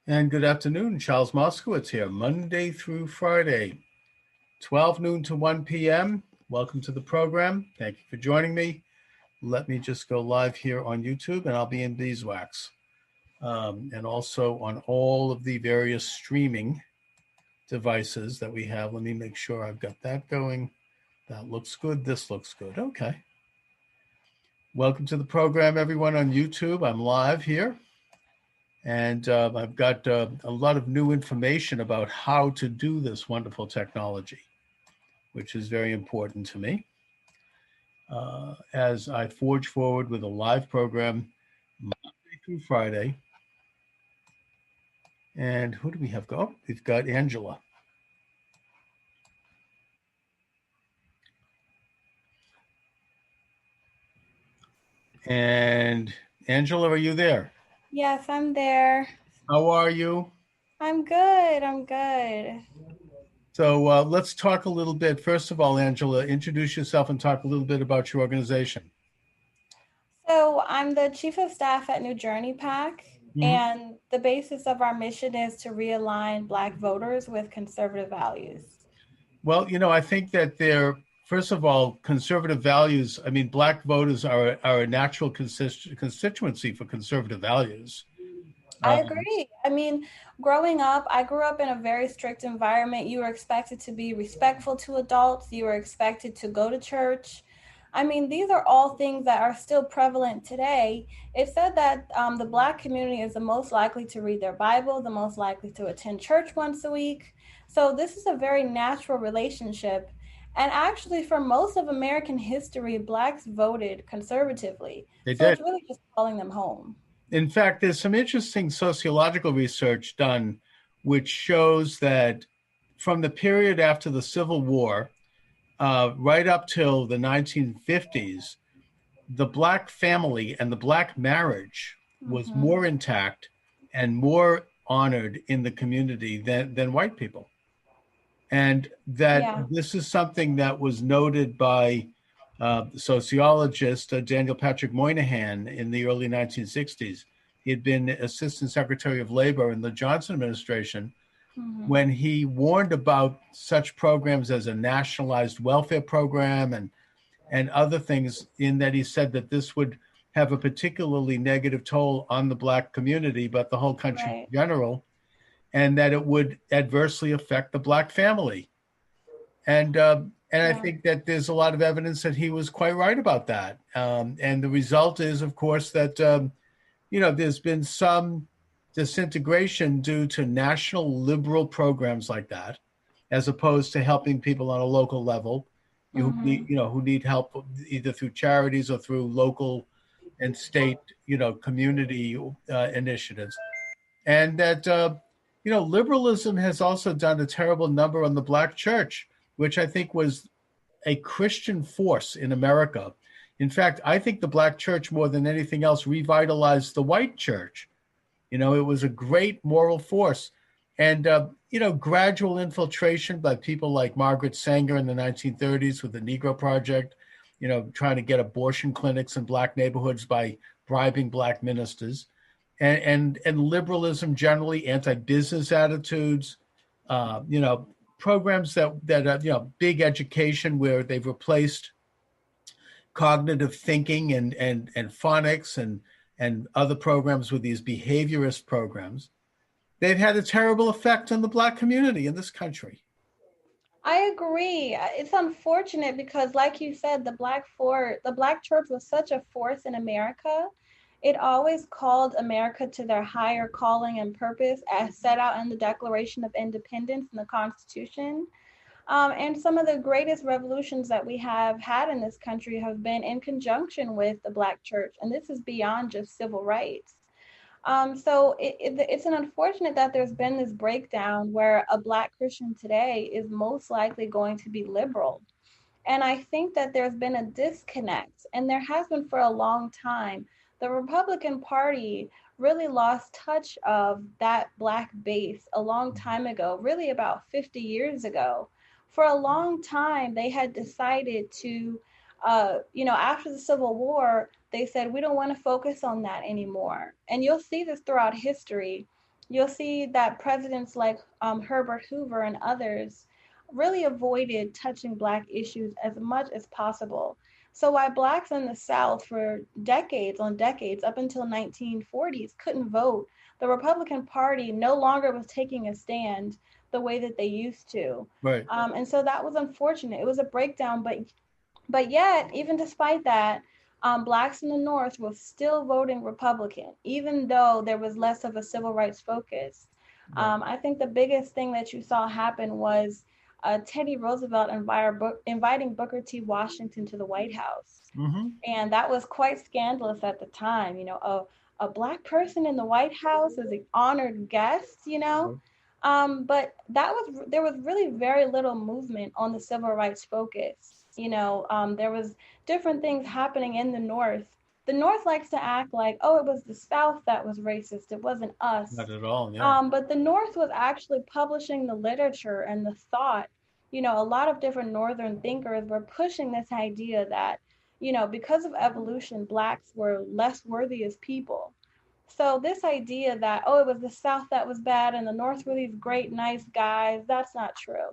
And good afternoon, Charles Moscowitz here, Monday through Friday, 12 noon to 1 p.m. Welcome to the program. Thank you for joining me. Let me just go live here on YouTube, and I'll be in beeswax. And also on all of the various streaming devices that we have. Let me make sure I've got that going. That looks good. This looks good. Okay. Welcome to the program, everyone on YouTube. I'm live here. And I've got a lot of new information about how to do this wonderful technology, which is very important to me as I forge forward with a live program Monday through Friday. And who do we have go? We've got Angela. And Angela, are you there? Yes, I'm there. How are you? I'm good. I'm good. So let's talk a little bit. First of all, Angela, introduce yourself and talk a little bit about your organization. So, I'm the chief of staff at New Journey PAC, Mm-hmm. and the basis of our mission is to realign Black voters with conservative values. Well, I think that first of all, conservative values, I mean, Black voters are a natural constituency for conservative values. I Um, agree. I mean, growing up, I grew up in a very strict environment. You were expected to be respectful to adults, you were expected to go to church. I mean, these are all things that are still prevalent today. It said that the Black community is the most likely to read their Bible, the most likely to attend church once a week. So, this is a very natural relationship. And actually, for most of American history, Blacks voted conservatively. they So, did. it's really just calling them home. In fact, there's some interesting sociological research done which shows that from the period after the Civil War, right up till the 1950s, the Black family and the Black marriage was Mhm. more intact and more honored in the community than white people. And that Yeah. this is something that was noted by sociologist Daniel Patrick Moynihan in the early 1960s. He had been Assistant Secretary of Labor in the Johnson administration Mhm. when he warned about such programs as a nationalized welfare program and other things, in that he said that this would have a particularly negative toll on the Black community, but the whole country Right. in general, and that it would adversely affect the Black family. And I Yeah. think that there's a lot of evidence that he was quite right about that. And the result is, of course, that there's been some disintegration due to national liberal programs like that, as opposed to helping people on a local level, Mhm. who need help either through charities or through local and state, community initiatives. And that liberalism has also done a terrible number on the Black church, which I think was a Christian force in America. In fact, I think the Black church, more than anything else, revitalized the white church. It was a great moral force. And, gradual infiltration by people like Margaret Sanger in the 1930s with the Negro Project, trying to get abortion clinics in Black neighborhoods by bribing Black ministers, and liberalism generally, anti-business attitudes, programs that big education where they've replaced cognitive thinking and phonics and other programs with these behaviorist programs. They've had a terrible effect on the Black community in this country. I agree. It's unfortunate because, like you said, the Black church was such a force in America. It always called America to their higher calling and purpose as set out in the Declaration of Independence and the Constitution. And some of the greatest revolutions that we have had in this country have been in conjunction with the Black church. And this is beyond just civil rights. It's an unfortunate that there's been this breakdown where a Black Christian today is most likely going to be liberal. And I think that there's been a disconnect, and there has been for a long time. The Republican Party really lost touch of that Black base a long time ago, really about 50 years ago. For a long time, they had decided to, after the Civil War, they said, we don't want to focus on that anymore. And you'll see this throughout history. you'll see that presidents like Herbert Hoover and others really avoided touching Black issues as much as possible. So why Blacks in the South for decades on decades, up until 1940s, couldn't vote, the Republican Party no longer was taking a stand the way that they used to. Right. And so that was unfortunate. It was a breakdown, but yet, even despite that, blacks in the North were still voting Republican, even though there was less of a civil rights focus. Right. I think the biggest thing that you saw happen was Teddy Roosevelt inviting Booker T. Washington to the White House. Mm-hmm. And that was quite scandalous at the time. A black person in the White House as an honored guest, Right. But there was really very little movement on the civil rights focus. There was different things happening in the North. The North likes to act like, oh, it was the South that was racist. It wasn't us. Not at all. Yeah. But the North was actually publishing the literature and the thought. A lot of different Northern thinkers were pushing this idea that, because of evolution, blacks were less worthy as people. So this idea that, oh, it was the South that was bad and the North were these great, nice guys, that's not true.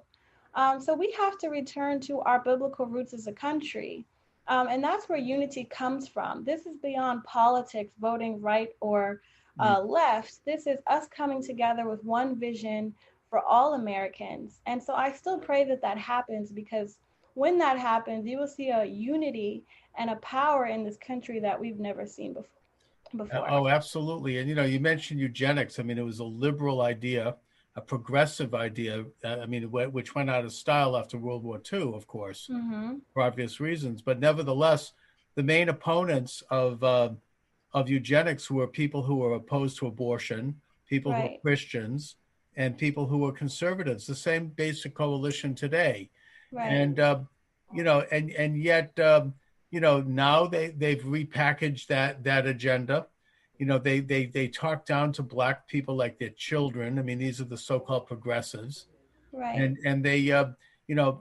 So we have to return to our biblical roots as a country. And that's where unity comes from. This is beyond politics, voting right or left. This is us coming together with one vision for all Americans. And so I still pray that that happens, because when that happens, you will see a unity and a power in this country that we've never seen before. Oh, absolutely. And you mentioned eugenics. I mean, it was a liberal idea, a progressive idea. I mean, which went out of style after World War II, of course, Mm-hmm. for obvious reasons. But nevertheless, the main opponents of eugenics were people who were opposed to abortion, people who were Right, Christians, and people who were conservatives. The same basic coalition today. right, And and yet now they've repackaged that agenda. They talk down to black people like they're children. I mean, these are the so-called progressives. right, And they and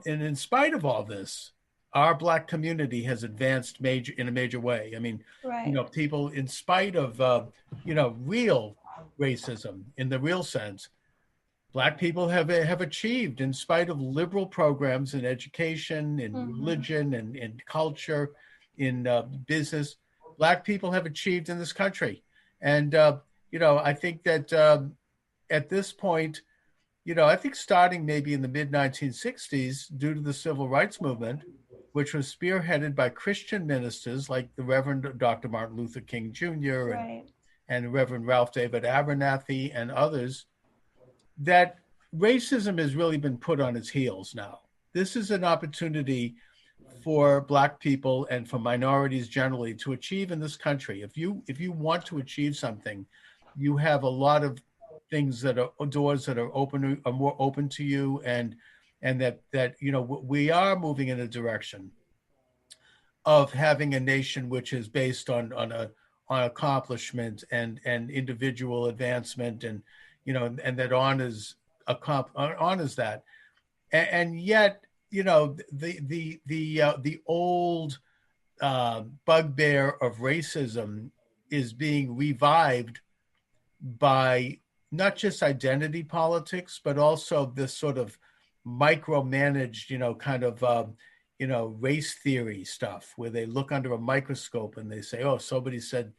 in spite of all this, our black community has advanced in a major way. I mean, right. people, in spite of real racism in the real sense, black people have achieved, in spite of liberal programs in education, in Mm-hmm. religion, and in culture, in business. Black people have achieved in this country. And I think that at this point, I think starting maybe in the mid 1960s, due to the civil rights movement, which was spearheaded by Christian ministers like the Reverend Dr. Martin Luther King Jr. Right. and Reverend Ralph David Abernathy and others, that racism has really been put on its heels now. This is an opportunity for black people and for minorities generally to achieve in this country. If you want to achieve something, you have a lot of things that are doors that are more open to you, and that we are moving in a direction of having a nation which is based on accomplishment and individual advancement, and and that honors that. And yet, the old bugbear of racism is being revived by not just identity politics, but also this sort of micromanaged, kind of, race theory stuff, where they look under a microscope and they say, oh, somebody said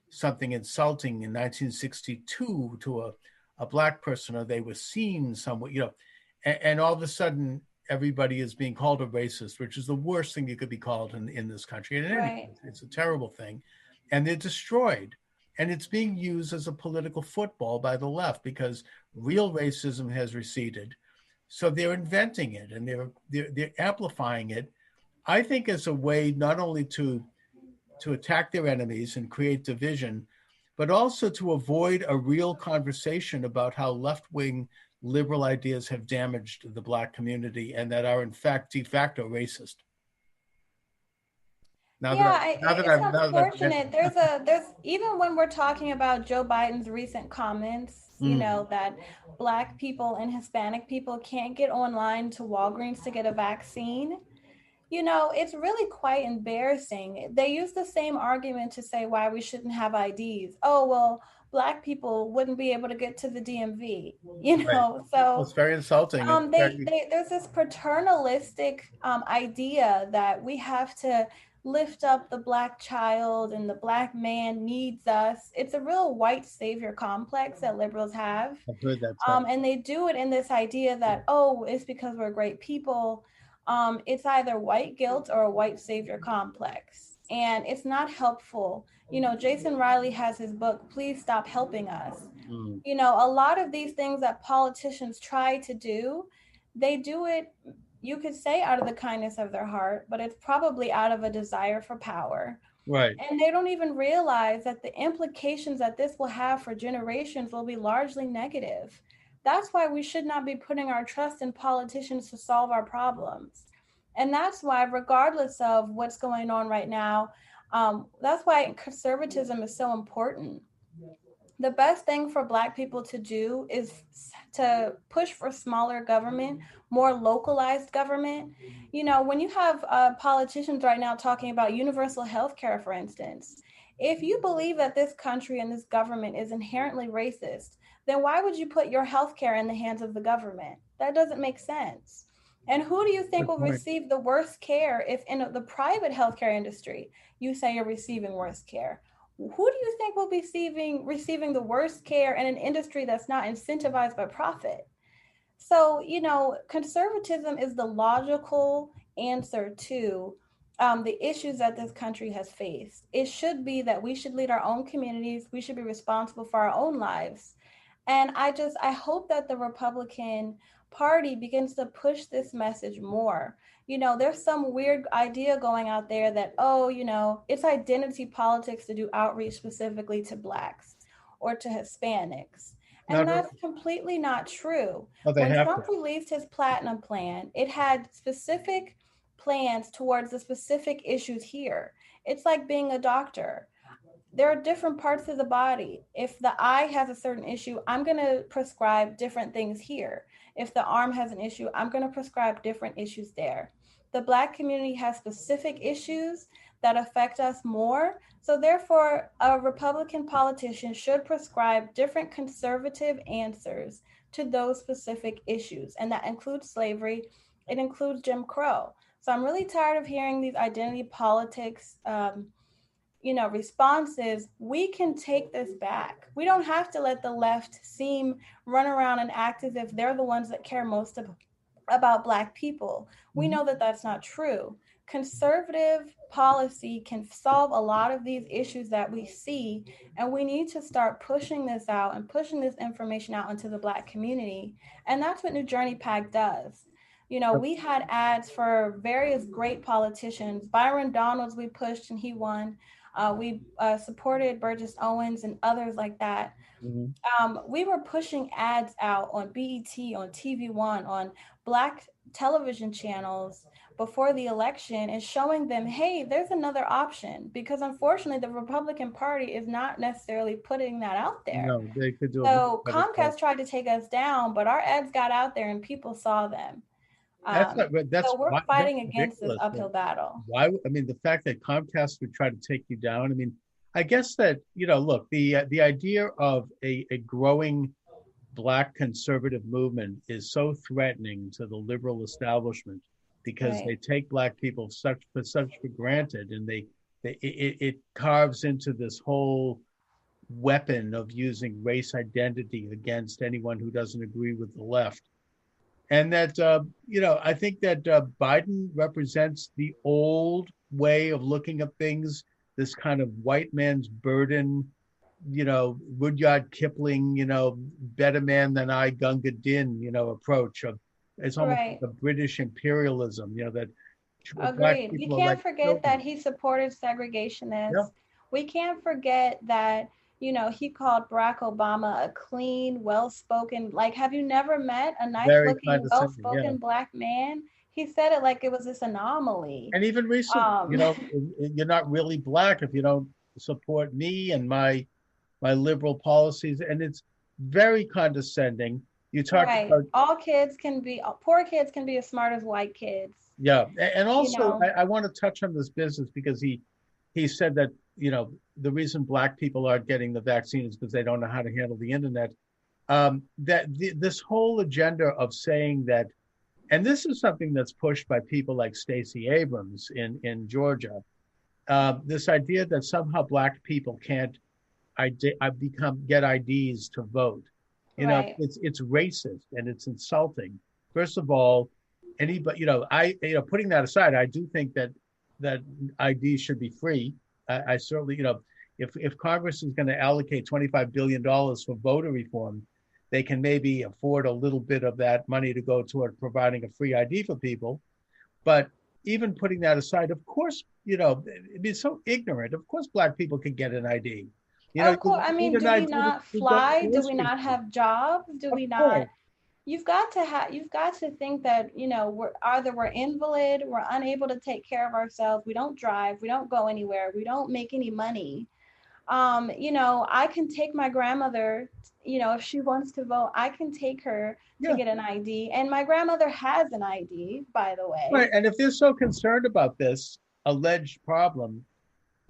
something insulting in 1962 to a black person, or they were seen somewhere, and all of a sudden everybody is being called a racist, which is the worst thing you could be called in this country. And in any Right. case, it's a terrible thing. And they're destroyed. And it's being used as a political football by the left, because real racism has receded. So they're inventing it, and they're amplifying it, I think, as a way not only to attack their enemies and create division, but also to avoid a real conversation about how left-wing liberal ideas have damaged the black community and that are in fact de facto racist. Now that Yeah, I now that it's I've now that I've unfortunate. There's even when we're talking about Joe Biden's recent comments, mm, that black people and Hispanic people can't get online to Walgreens to get a vaccine. It's really quite embarrassing. They use the same argument to say why we shouldn't have IDs. Oh, well, Black people wouldn't be able to get to the DMV, Right. Well, So it's very insulting. It's very, there's this paternalistic idea that we have to lift up the Black child and the Black man needs us. It's a real white savior complex that liberals have. I've heard that term. And they do it in this idea that, oh, it's because we're great people. It's either white guilt or a white savior complex. And it's not helpful. Jason Riley has his book, Please Stop Helping Us. Mm. A lot of these things that politicians try to do, they do it, you could say, out of the kindness of their heart, but it's probably out of a desire for power. Right. And they don't even realize that the implications that this will have for generations will be largely negative. That's why we should not be putting our trust in politicians to solve our problems. And that's why, regardless of what's going on right now, that's why conservatism is so important. The best thing for Black people to do is to push for smaller government, more localized government. When you have politicians right now talking about universal health care, for instance, if you believe that this country and this government is inherently racist, then why would you put your health care in the hands of the government? That doesn't make sense. And who do you think Good will point. receive the worst care if in the private healthcare industry you say you're receiving worst care? Who do you think will be receiving the worst care in an industry that's not incentivized by profit? So, conservatism is the logical answer to the issues that this country has faced. It should be that we should lead our own communities, we should be responsible for our own lives. And I hope that the Republican Party begins to push this message more. There's some weird idea going out there that, oh, it's identity politics to do outreach specifically to Blacks or to Hispanics. And Not, that's completely not true. oh, they When have to. Trump released his Platinum Plan, it had specific plans towards the specific issues here. It's like being a doctor. There are different parts of the body. If the eye has a certain issue, I'm going to prescribe different things here. If the arm has an issue, I'm going to prescribe different issues there. The Black community has specific issues that affect us more. So therefore, a Republican politician should prescribe different conservative answers to those specific issues. And that includes slavery. It includes Jim Crow. So I'm really tired of hearing these identity politics responses. We can take this back. We don't have to let the left run around and act as if they're the ones that care most about Black people. We know that that's not true. Conservative policy can solve a lot of these issues that we see, and we need to start pushing this out and pushing this information out into the Black community. And that's what New Journey PAC does. We had ads for various great politicians. Byron Donalds, we pushed and he won. We supported Burgess Owens and others like that. We were pushing ads out on BET, on TV1, on Black television channels before the election and showing them, hey, there's another option, because unfortunately the Republican Party is not necessarily putting that out there. No, they could do it. So Comcast tried to take us down, but our ads got out there and people saw them. So we're fighting against this uphill battle. Why? I mean, the fact that Comcast would try to take you down. I mean, I guess that, look, the idea of a growing Black conservative movement is so threatening to the liberal establishment, because Right. they take Black people for granted, and it carves into this whole weapon of using race identity against anyone who doesn't agree with the left. And that, I think that Biden represents the old way of looking at things, this kind of white man's burden, Rudyard Kipling, better man than I, Gunga Din, approach of, it's almost Right. like a British imperialism, that Black Agreed. We people are can't like forget children. that he supported segregationists. Yeah. We can't forget that, he called Barack Obama a clean, well-spoken, like, have you never met a Very nice-looking, condescending, well-spoken yeah. Black man? He said it like it was this anomaly. And even recently, Um, you're not really Black if you don't support me and my liberal policies. And it's very condescending. You talk right. about, Poor kids can be as smart as white kids. yeah. And also, know. I want to touch on this business, because he said that, the reason Black people aren't getting the vaccine is because they don't know how to handle the internet. This whole agenda of saying that, and this is something that's pushed by people like Stacey Abrams in Georgia, this idea that somehow Black people can't get IDs to vote. Right. It's racist and it's insulting. First of all, anybody, putting that aside, I do think that IDs should be free. I certainly, if Congress is going to allocate $25 billion for voter reform, they can maybe afford a little bit of that money to go toward providing a free ID for people. But even putting that aside, of course, it's so ignorant. Of course, Black people can get an ID. Of course. I mean, do we to not go to fly? Do we grocery not store. have jobs? Do Of we not? course. You've got to think that, we're invalid, we're unable to take care of ourselves, we don't drive, we don't go anywhere, we don't make any money. I can take my grandmother, if she wants to vote, I can take her to Yeah. get an ID. And my grandmother has an ID, by the way. Right. And if they're so concerned about this alleged problem,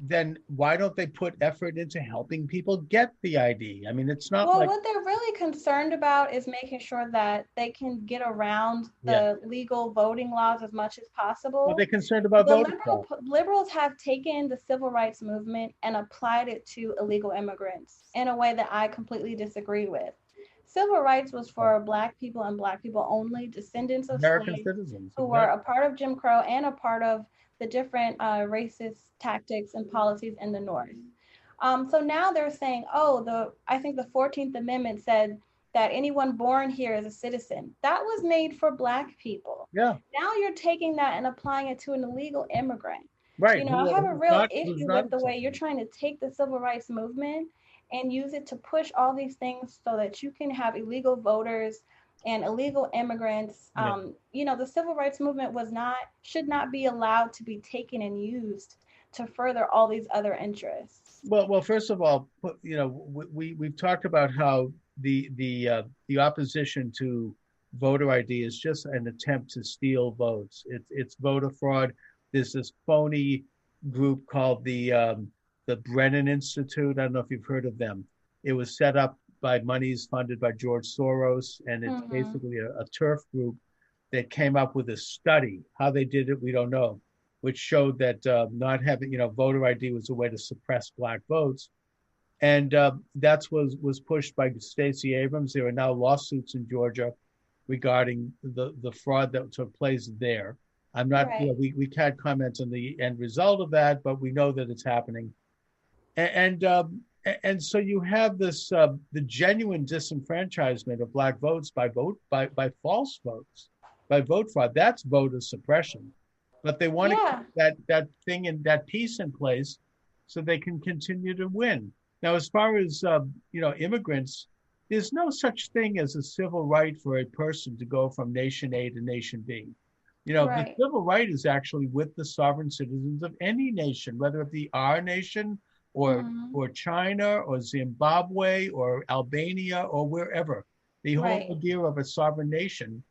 then why don't they put effort into helping people get the ID? I mean, it's not Well, like, what they're really concerned about is making sure that they can get around yeah. the legal voting laws as much as Well, possible. they're concerned about The voting fraud. liberals have taken the civil rights movement and applied it to illegal immigrants in a way that I completely disagree with. Civil rights was for Black people and Black people only, descendants of American slaves citizens. who were a part of Jim Crow and a part of the different racist tactics and policies in the North. So now they're saying, I think the 14th Amendment said that anyone born here is a citizen. That was made for Black people. Yeah. Now you're taking that and applying it to an illegal immigrant. Right. I have a real issue with the way you're trying to take the civil rights movement and use it to push all these things so that you can have illegal voters and illegal immigrants. Yeah. The civil rights movement should not be allowed to be taken and used to further all these other interests. Well, first of all, we've talked about how the opposition to voter ID is just an attempt to steal votes. It's voter fraud. There's this phony group called the Brennan Institute. I don't know if you've heard of them. It was set up by monies funded by George Soros, and it's basically a turf group that came up with a study. How they did it, we don't know, which showed that not having, voter ID was a way to suppress Black votes. And that's was pushed by Stacey Abrams. There are now lawsuits in Georgia regarding the fraud that took place there. I'm not, Right. We can't comment on the end result of that, but we know that it's happening. And so you have this the genuine disenfranchisement of Black votes by false votes, by vote fraud. That's voter suppression. But they want to keep that thing and that piece in place so they can continue to win. Now, as far as immigrants, there's no such thing as a civil right for a person to go from nation A to nation B. Right. The civil right is actually with the sovereign citizens of any nation, whether it be our nation or China or Zimbabwe or Albania or wherever. The whole idea of a sovereign nation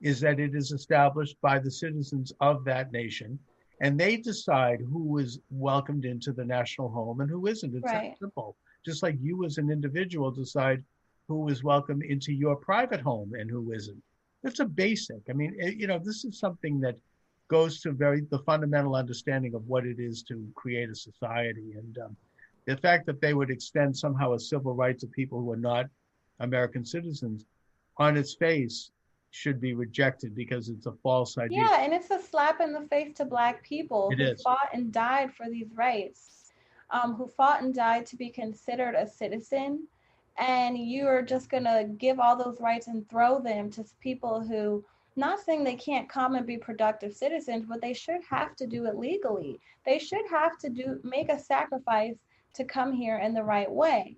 is that it is established by the citizens of that nation, and they decide who is welcomed into the national home and who isn't. It's that simple. Just like you as an individual decide who is welcome into your private home and who isn't. That's a basic. I mean, this is something that goes to the fundamental understanding of what it is to create a society. And the fact that they would extend somehow a civil right to people who are not American citizens on its face should be rejected because it's a false idea. Yeah, and it's a slap in the face to Black people who fought and died for these rights, who fought and died to be considered a citizen. And you are just going to give all those rights and throw them to people who, not saying they can't come and be productive citizens, but they should have to do it legally. They should have to make a sacrifice to come here in the right way.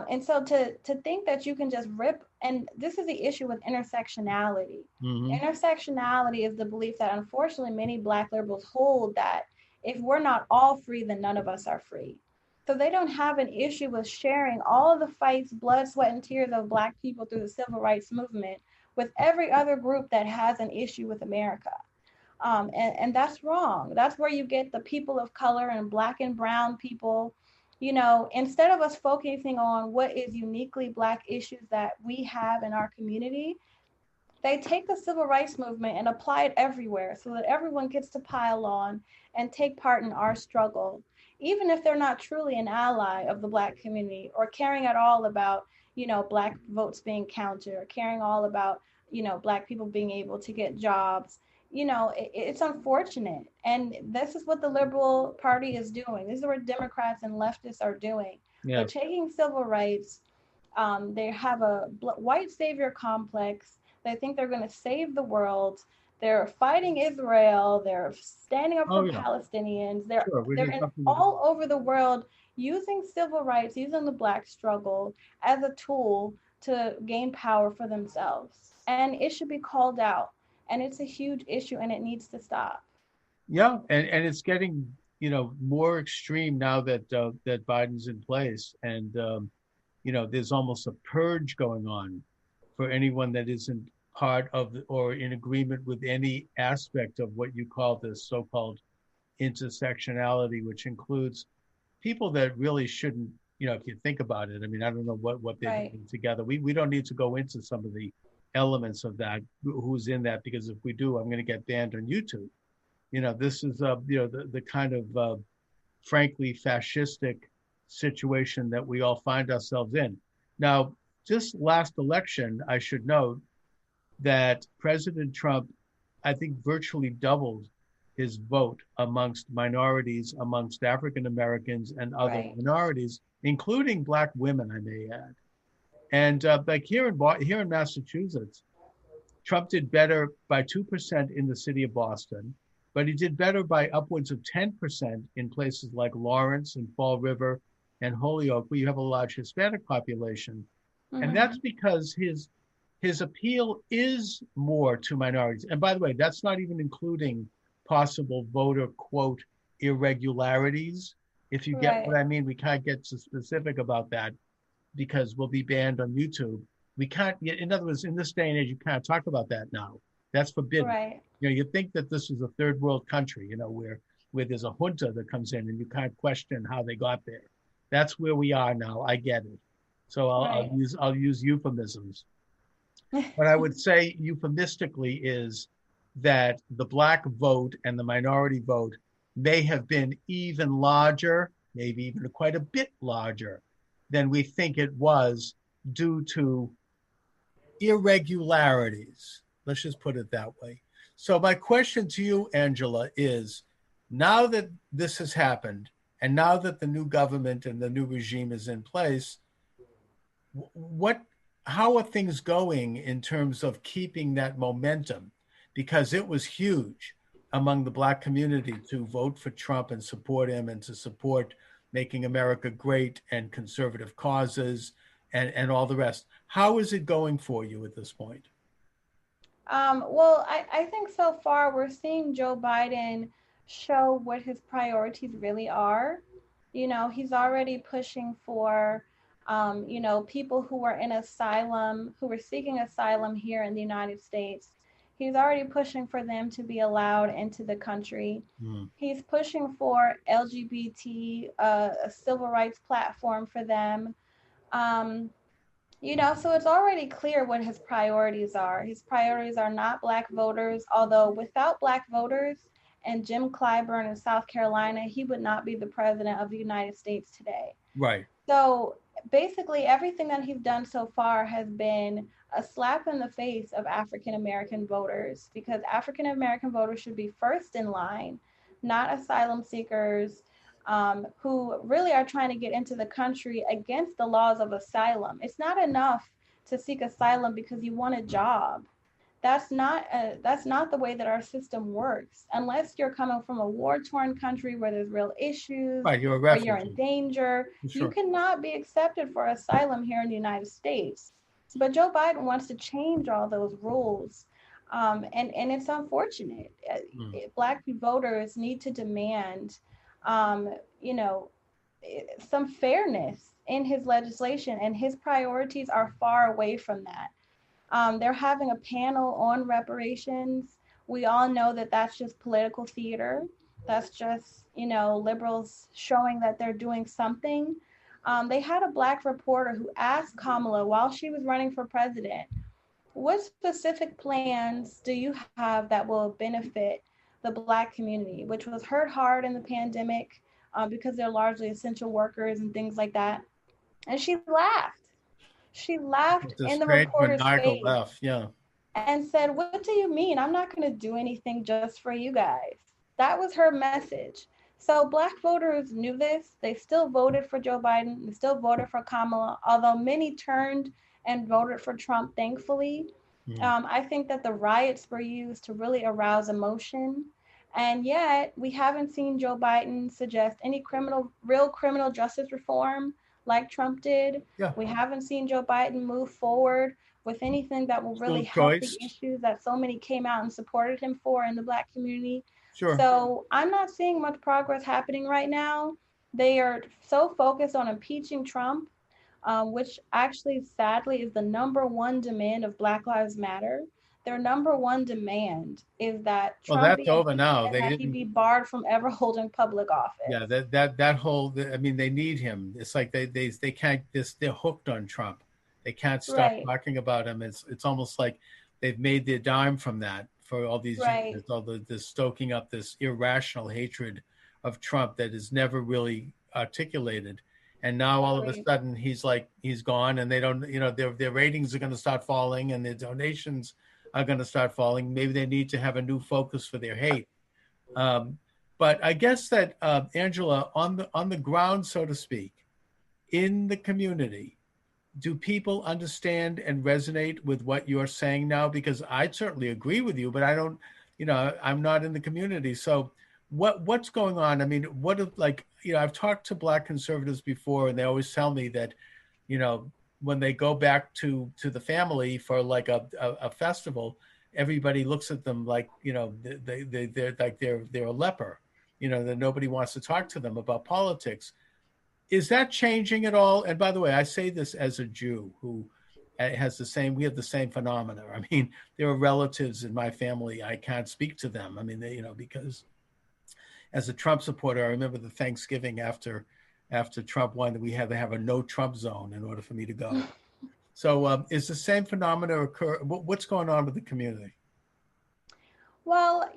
And so to think that you can just rip, and this is the issue with intersectionality. Intersectionality is the belief that unfortunately many Black liberals hold, that if we're not all free, then none of us are free. So they don't have an issue with sharing all of the fights, blood, sweat, and tears of Black people through the civil rights movement with every other group that has an issue with America. And that's wrong. That's where you get the people of color and Black and brown people. You know, instead of us focusing on what is uniquely Black issues that we have in our community, they take the civil rights movement and apply it everywhere so that everyone gets to pile on and take part in our struggle, even if they're not truly an ally of the Black community or caring at all about, you know, Black votes being counted or caring all about, you know, Black people being able to get jobs. You know, it's unfortunate. And this is what the Liberal Party is doing. This is what Democrats and leftists are doing. They're Yes. taking civil rights. They have a white savior complex. They think they're going to save the world. They're fighting Israel. They're standing up Oh, for yeah. Palestinians. Sure. We They're did something to do. all over the world using civil rights, using the Black struggle as a tool to gain power for themselves. And it should be called out. And it's a huge issue, and it needs to stop. Yeah, and it's getting, more extreme now that that Biden's in place, and there's almost a purge going on for anyone that isn't part of or in agreement with any aspect of what you call this so-called intersectionality, which includes people that really shouldn't, if you think about it. I mean, I don't know what they're Right. doing together. We don't need to go into some of the elements of that, who's in that, because if we do, I'm going to get banned on YouTube. This is the kind of frankly fascistic situation that we all find ourselves in. Now, just last election, I should note that President Trump, I think, virtually doubled his vote amongst minorities, amongst African Americans and other Right. minorities, including Black women, I may add. And like here in Massachusetts, Trump did better by 2% in the city of Boston, but he did better by upwards of 10% in places like Lawrence and Fall River and Holyoke, where you have a large Hispanic population. And that's Mm-hmm. because his appeal is more to minorities. And by the way, that's not even including possible voter quote irregularities. If you get what Right. I mean, we can't get so specific about that because we'll be banned on YouTube. We can't, in other words, in this day and age, you can't talk about that now. That's forbidden. Right. You think that this is a third world country, where there's a junta that comes in and you can't question how they got there. That's where we are now. I get it. So Right. I'll use euphemisms. What I would say euphemistically is that the Black vote and the minority vote may have been even larger, maybe even quite a bit larger than we think it was, due to irregularities. Let's just put it that way. So, my question to you, Angela, is now that this has happened, and now that the new government and the new regime is in place, what how are things going in terms of keeping that momentum? Because it was huge among the Black community to vote for Trump and support him and to support making America great and conservative causes and all the rest. How is it going for you at this point? Well, I think so far we're seeing Joe Biden show what his priorities really are. You know, he's already pushing for, you know, people who are in asylum, who are seeking asylum here in the United States. He's already pushing for them to be allowed into the country. Hmm. He's pushing for LGBT, a civil rights platform for them. Um, you know, so it's already clear what his priorities are. His priorities are not Black voters, although without Black voters and Jim Clyburn in South Carolina, he would not be the president of the United States today. Right. So basically, everything that he's done so far has been a slap in the face of African American voters because African American voters should be first in line, not asylum seekers who really are trying to get into the country against the laws of asylum. It's not enough to seek asylum because you want a job. That's not the way that our system works. Unless you're coming from a war-torn country where there's real issues Right. You're a or you're in refugee. danger, you Sure. cannot be accepted for asylum here in the United States. But Joe Biden wants to change all those rules. And it's unfortunate. Hmm. Black voters need to demand, um, you know, some fairness in his legislation, and his priorities are far away from that. They're having a panel on reparations We all know that that's just political theater. That's just, liberals showing that they're doing something. They had a Black reporter who asked Kamala while she was running for president, what specific plans do you have that will benefit the Black community, which was hurt hard in the pandemic because they're largely essential workers and things like that? And she laughed. She laughed It's a in the strange reporter's maniacal face laugh. Yeah. and said, "What do you mean? I'm not going to do anything just for you guys." That was her message. So Black voters knew this. They still voted for Joe Biden. They still voted for Kamala, although many turned and voted for Trump, thankfully. Mm. I think that the riots were used to really arouse emotion. And yet, we haven't seen Joe Biden suggest any real criminal justice reform like Trump did. Yeah. We haven't seen Joe Biden move forward with anything that will really help the issues that so many came out and supported him for in the Black community. Sure. So I'm not seeing much progress happening right now. They are so focused on impeaching Trump, which actually, sadly, is the number one demand of Black Lives Matter. Their number one demand is that Trump that's over now. he be barred from ever holding public office. Yeah, that whole. I mean, they need him. It's like they can't. They're hooked on Trump. They can't stop talking about him. It's almost like they've made their dime from that for all these years. All the stoking up this irrational hatred of Trump that is never really articulated. And now all of a sudden he's gone, and they don't. Their ratings are going to start falling, and their donations are going to start falling. Maybe they need to have a new focus for their hate. But I guess that Angela, on the ground, so to speak, in the community, do people understand and resonate with what you're saying now? Because I certainly agree with you, but I don't. I'm not in the community, so. What's going on? I mean, I've talked to Black conservatives before, and they always tell me that, when they go back to the family for like a festival, everybody looks at them like, they're like they're a leper, that nobody wants to talk to them about politics. Is that changing at all? And by the way, I say this as a Jew who we have the same phenomena. I mean, there are relatives in my family. I can't speak to them. I mean, because as a Trump supporter, I remember the Thanksgiving after Trump won that we had to have a no Trump zone in order for me to go. So is the same phenomena occur? What's going on with the community? Well,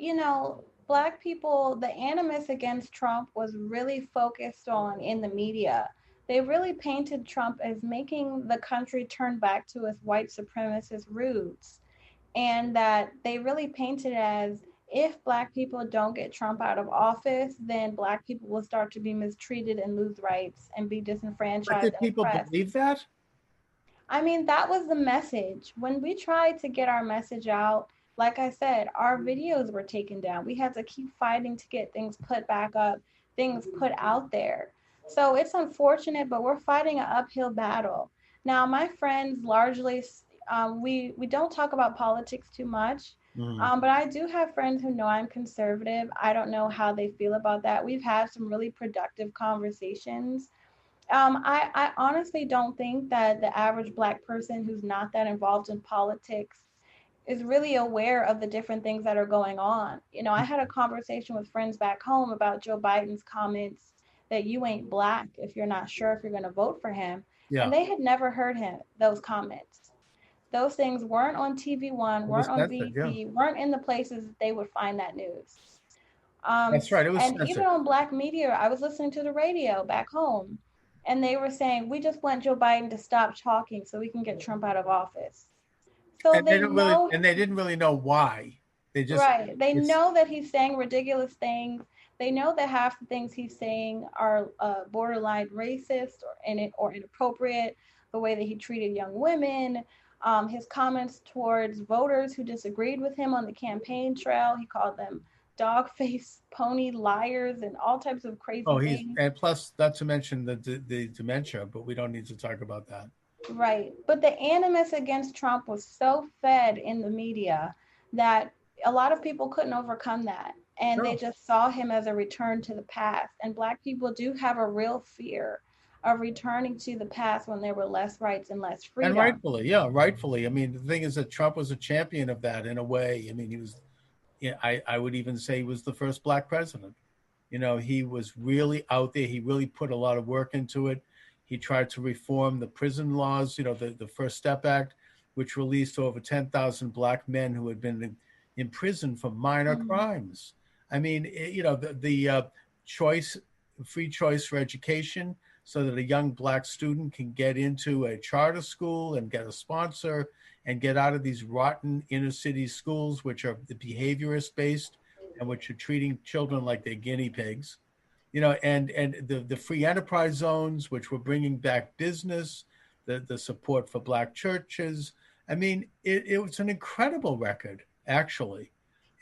Black people, the animus against Trump was really focused on in the media. They really painted Trump as making the country turn back to its white supremacist roots. And that they really painted as if Black people don't get Trump out of office, then Black people will start to be mistreated and lose rights and be disenfranchised. But did people believe that? I mean, that was the message. When we tried to get our message out, like I said, our videos were taken down. We had to keep fighting to get things put back up, things put out there. So it's unfortunate, but we're fighting an uphill battle. Now, my friends largely, we don't talk about politics too much. But I do have friends who know I'm conservative. I don't know how they feel about that. We've had some really productive conversations. I honestly don't think that the average Black person who's not that involved in politics is really aware of the different things that are going on. I had a conversation with friends back home about Joe Biden's comments that you ain't Black if you're not sure if you're going to vote for him. Yeah. And they had never heard those comments. Those things weren't on TV One, weren't on BT, weren't in the places that they would find that news. That's right. It was censored. Even on Black media, I was listening to the radio back home, and they were saying, we just want Joe Biden to stop talking so we can get Trump out of office. So they didn't really know why. They know that he's saying ridiculous things. They know that half the things he's saying are borderline racist or inappropriate. The way that he treated young women. His comments towards voters who disagreed with him on the campaign trail. He called them dog-faced pony liars and all types of crazy things. And plus, not to mention the dementia, but we don't need to talk about that. Right. But the animus against Trump was so fed in the media that a lot of people couldn't overcome that. And they just saw him as a return to the past. And Black people do have a real fear of returning to the past when there were less rights and less freedom. And rightfully. I mean, the thing is that Trump was a champion of that in a way. I mean, he was yeah, I would even say he was the first black president. He was really out there. He really put a lot of work into it. He tried to reform the prison laws, the First Step Act, which released over 10,000 black men who had been in prison for minor Mm. crimes. I mean, the choice, free choice for education, so that a young black student can get into a charter school and get a sponsor and get out of these rotten inner city schools, which are the behaviorist based and which are treating children like they're guinea pigs. And the free enterprise zones, which were bringing back business, the support for black churches. I mean, it was an incredible record, actually.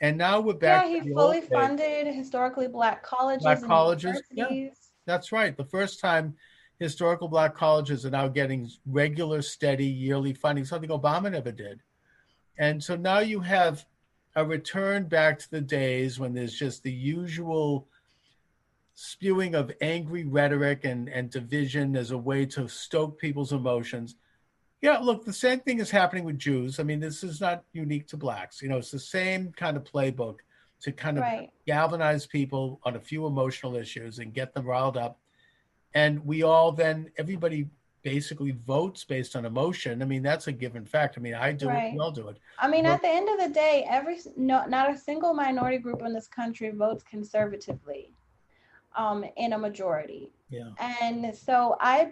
And now we're back Yeah, to he the old fully days. funded historically black colleges Black and colleges, yeah, universities. that's right. The first time historical black colleges are now getting regular, steady yearly funding, something Obama never did. And so now you have a return back to the days when there's just the usual spewing of angry rhetoric and division as a way to stoke people's emotions. Yeah, look, the same thing is happening with Jews. I mean, this is not unique to blacks. It's the same kind of playbook to kind of Right. galvanize people on a few emotional issues and get them riled up. And we all then, everybody basically votes based on emotion. I mean, that's a given fact. I mean, I do it, we Right. all do it. I mean, But at the end of the day, no, not a single minority group in this country votes conservatively, in a majority. yeah, And so I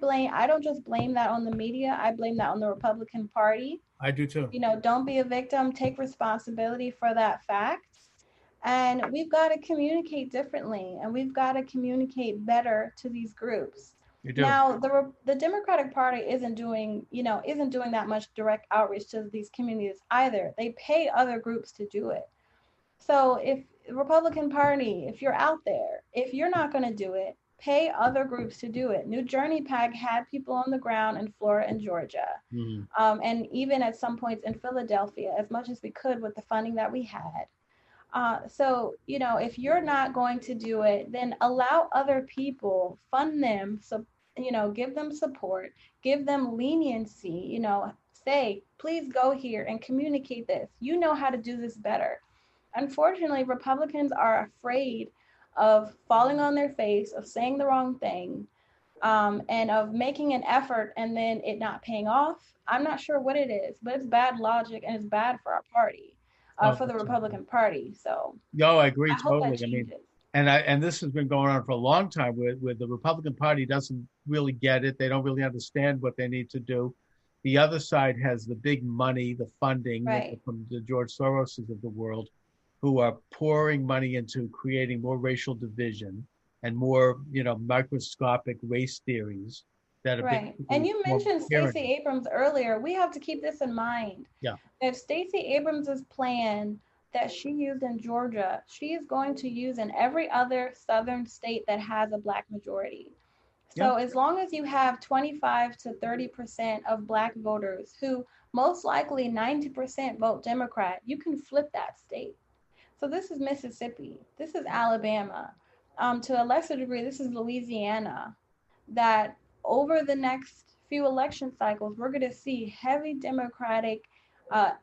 don't just blame that on the media. I blame that on the Republican Party. I do too. Don't be a victim, take responsibility for that fact. And we've got to communicate differently, and we've got to communicate better to these groups. You do. Now, the Democratic Party isn't doing that much direct outreach to these communities either. They pay other groups to do it. So if the Republican Party, if you're out there, if you're not going to do it, pay other groups to do it. New Journey PAC had people on the ground in Florida and Georgia, Mm. and even at some points in Philadelphia, as much as we could with the funding that we had. So, if you're not going to do it, then allow other people, fund them, so, give them support, give them leniency, say, please go here and communicate this. You know how to do this better. Unfortunately, Republicans are afraid of falling on their face, of saying the wrong thing, and of making an effort and then it not paying off. I'm not sure what it is, but it's bad logic and it's bad for our party, Oh, for the absolutely. Republican Party. So No, I agree I hope that totally. I mean, changes. and this has been going on for a long time where the Republican Party doesn't really get it. They don't really understand what they need to do. The other side has the big money, the funding Right. from the George Soroses of the world, who are pouring money into creating more racial division and more, microscopic race theories that are Right. And basically you more mentioned Stacey tyranny. Abrams earlier. We have to keep this in mind. Yeah, If Stacey Abrams's plan that she used in Georgia, she is going to use in every other southern state that has a black majority. yeah, So as long as you have 25 to 30% of black voters who most likely 90% vote Democrat, you can flip that state. So this is Mississippi. This is Alabama. To a lesser degree, this is Louisiana. That over the next few election cycles, we're going to see heavy Democratic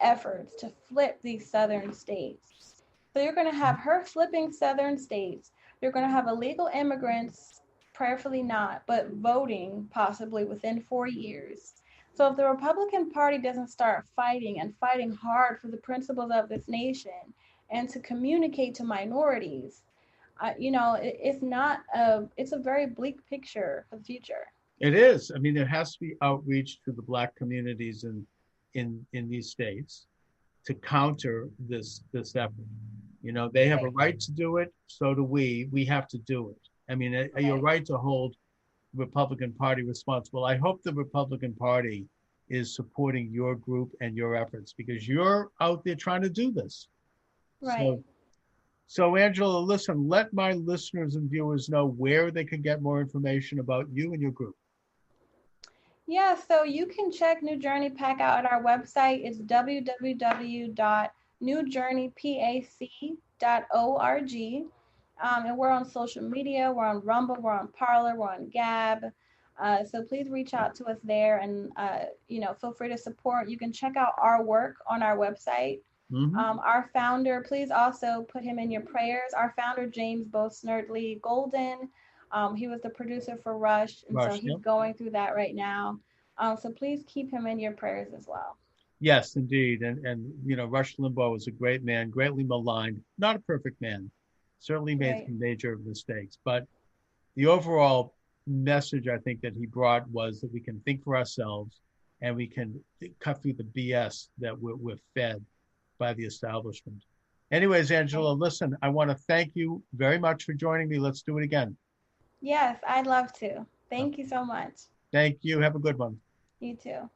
efforts to flip these southern states. So you're going to have her flipping southern states. You're going to have illegal immigrants, prayerfully not, but voting possibly within 4 years. So if the Republican Party doesn't start fighting and fighting hard for the principles of this nation and to communicate to minorities, it's not it's a very bleak picture for the future. it is. I mean, there has to be outreach to the black communities in these states to counter this effort. They have a Right, right to do it. So do we. We have to do it. I mean, you're right, right to hold the Republican Party responsible. I hope the Republican Party is supporting your group and your efforts because you're out there trying to do this. right. So, so Angela, listen, let my listeners and viewers know where they can get more information about you and your group. Yeah, so you can check New Journey Pack out at our website. It's www.newjourneypac.org. And we're on social media. We're on Rumble. We're on Parler. We're on Gab. So please reach out to us there and, feel free to support. You can check out our work on our website. Our founder, please also put him in your prayers. Our founder, James Boasnerdly Golden, he was the producer for Rush, and so Rush, he's yep. going through that right now. So please keep him in your prayers as well. Yes, indeed. And Rush Limbaugh was a great man, greatly maligned, not a perfect man, certainly made Right. some major mistakes. But the overall message I think that he brought was that we can think for ourselves and we can cut through the BS that we're fed by the establishment. Anyways, Angela, Right. listen, I want to thank you very much for joining me. Let's do it again. Yes, I'd love to. Thank you so much. Thank you. Have a good one. You too.